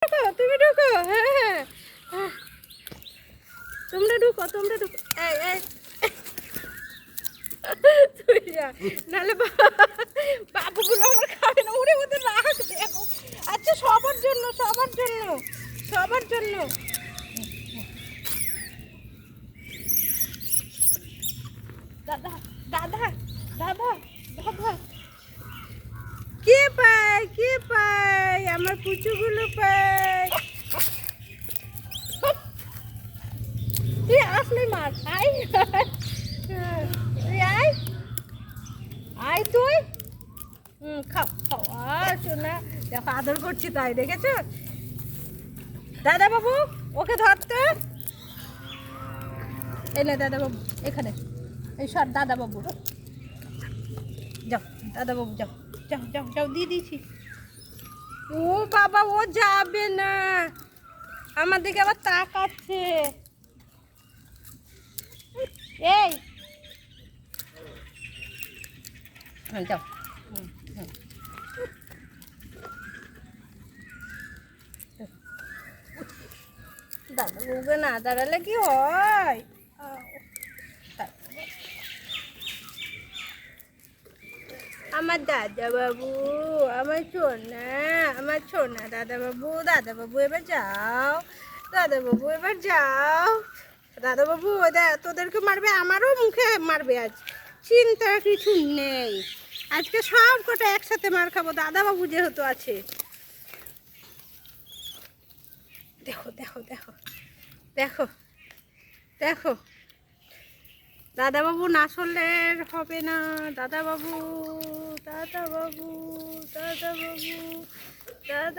তুমি ঢুকো, হ্যাঁ হ্যাঁ, তোমরা ঢুকো, তোমরা ঢুকো। এই এই তুই যা, নাহলে বাবুগুলো আমার খাবে না, উড়ে ওদের রাগ দেখো। আচ্ছা সবার জন্য, সবার জন্য, সবার জন্য। দাদা দাদা দাদা দাদা, কে পায়, কে পায়, আমার পুচুগুলো পায়। তুই আসলে মার, আয় তুই আয়, আয় তুই। খাও খাও, আর শোনা দেখো আদর করছি, তাই দেখেছো? দাদা বাবু ওকে ধরতে, এই না দাদা বাবু এখানে, এই সর দাদা বাবু, যাও দাদা বাবু যাও, যাও যাও যাও, দিয়ে দিয়েছি। ও বাবা, ও যাবে না, আমার দিকে আবার তাকাচ্ছে। এই যাও, দাদা বাবুকে না দাঁড়ালে কি হয়? আমার দাদা বাবু, আমার সোনা, আমার সোনা দাদা বাবু, দাদা বাবু এবার যাও, দাদা বাবু এবার যাও। দাদা বাবু তোদেরকে মারবে, আমারও মুখে মারবে আজ, চিন্তা কিছু নেই। আজকে সব কটা একসাথে মার খাবো, দাদা বাবু যেহেতু আছে। দেখো দেখো দেখো দেখো দেখো, দাদা বাবু না সরলে হবে না। দাদা বাবু, দাদা বাবু, দাদা বাবু, দাদা।